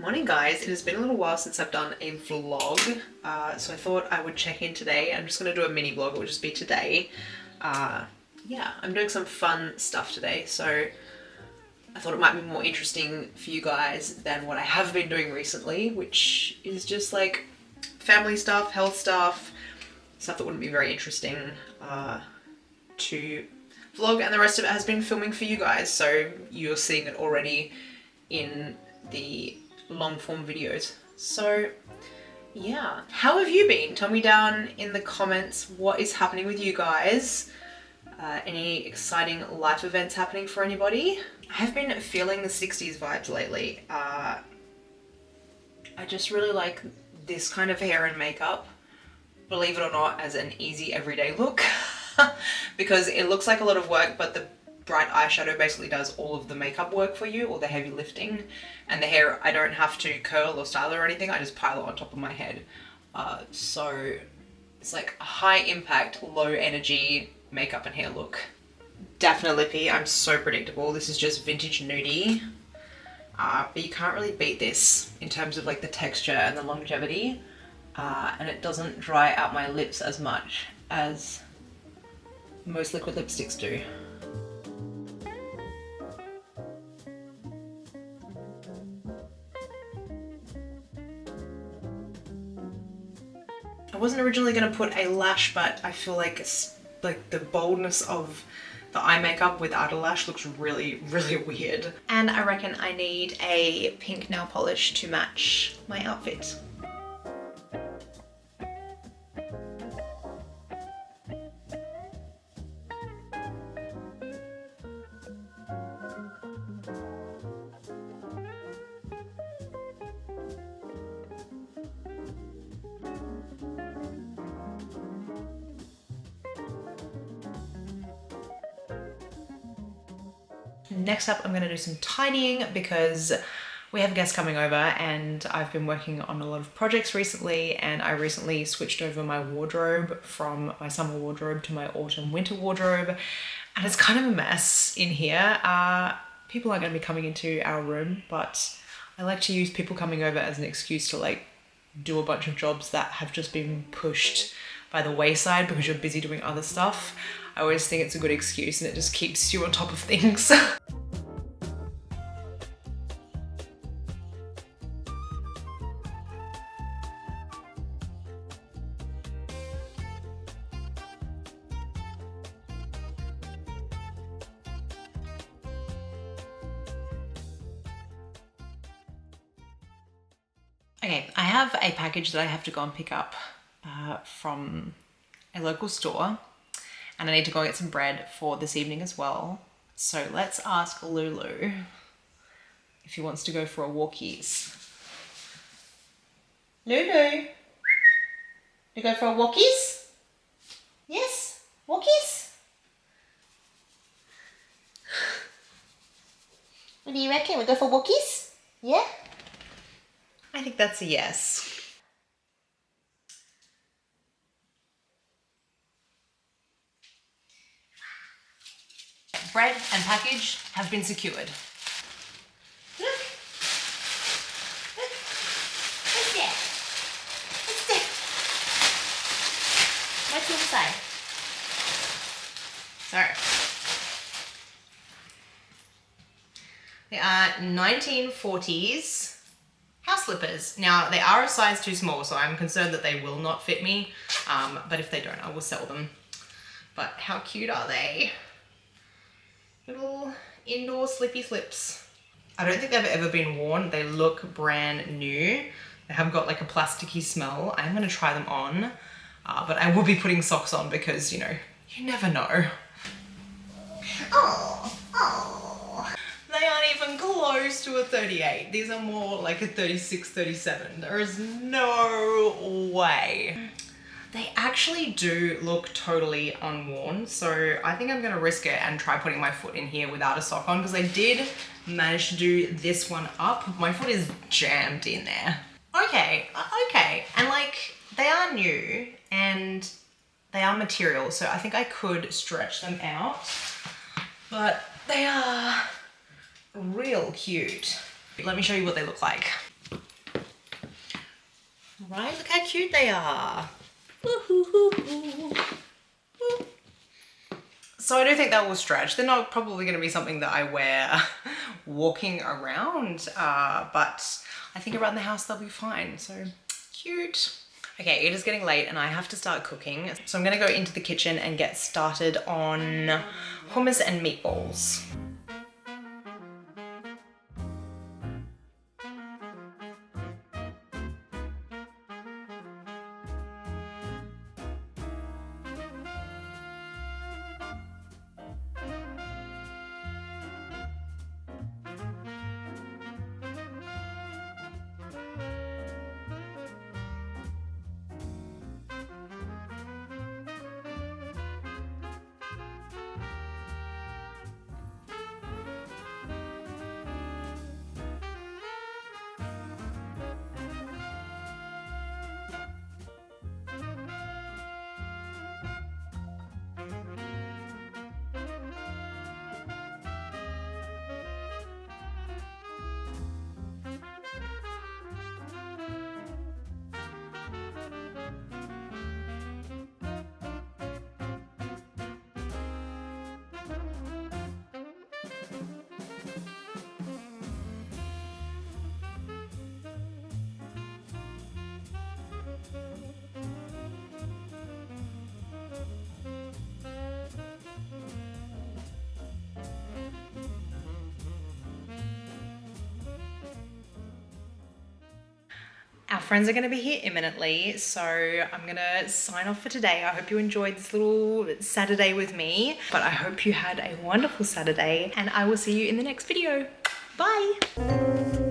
Morning guys, it has been a little while since I've done a vlog, so I thought I would check in today. I'm just going to do a mini vlog, it will just be today. Yeah, I'm doing some fun stuff today, so I thought it might be more interesting for you guys than what I have been doing recently, which is just like family stuff, health stuff that wouldn't be very interesting to vlog, and the rest of it has been filming for you guys, so you're seeing it already in the long form videos. So yeah, how have you been? Tell me down in the comments what is happening with you guys. Any exciting life events happening for anybody? I have been feeling the 60s vibes lately. I just really like this kind of hair and makeup, believe it or not, as an easy everyday look because it looks like a lot of work, but the bright eyeshadow basically does all of the makeup work for you, all the heavy lifting, and the hair I don't have to curl or style or anything, I just pile it on top of my head. So it's like a high impact, low energy makeup and hair look. Daphne Lippy, I'm so predictable. This is just vintage nudie, but you can't really beat this in terms of like the texture and the longevity, and it doesn't dry out my lips as much as most liquid lipsticks do. I wasn't originally going to put a lash, but I feel like it's like the boldness of the eye makeup without a lash looks really, really weird. And I reckon I need a pink nail polish to match my outfit. Next up, I'm going to do some tidying because we have guests coming over and I've been working on a lot of projects recently, and I recently switched over my wardrobe from my summer wardrobe to my autumn winter wardrobe, and it's kind of a mess in here. People aren't going to be coming into our room, but I like to use people coming over as an excuse to like do a bunch of jobs that have just been pushed by the wayside because you're busy doing other stuff. I always think it's a good excuse and it just keeps you on top of things. Okay, I have a package that I have to go and pick up from a local store, and I need to go get some bread for this evening as well. So let's ask Lulu if he wants to go for a walkies. Lulu, you go for a walkies? Yes, walkies? What do you reckon? We go for walkies? Yeah? I think that's a yes. Bread and package have been secured. Look. Look. What's that? What's that? What's inside? Sorry. They are 1940s house slippers. Now, they are a size too small, so I'm concerned that they will not fit me. But if they don't, I will sell them. But how cute are they? Little indoor slippy slips. I don't think they've ever been worn. They look brand new. They have got like a plasticky smell. I'm gonna try them on, but I will be putting socks on because, you know, you never know. Oh, oh. They aren't even close to a 38. These are more like a 36, 37. There is no way. They actually do look totally unworn, so I think I'm gonna risk it and try putting my foot in here without a sock on, because I did manage to do this one up. My foot is jammed in there. Okay, and like they are new and they are material, so I think I could stretch them out, but they are real cute. Let me show you what they look like. Right, look how cute they are. So I do think that will stretch. They're not probably going to be something that I wear walking around, but I think around the house they'll be fine. So cute. Okay, it is getting late and I have to start cooking. So I'm gonna go into the kitchen and get started on hummus and meatballs. Our friends are going to be here imminently, so I'm going to sign off for today. I hope you enjoyed this little Saturday with me, but I hope you had a wonderful Saturday, and I will see you in the next video. Bye!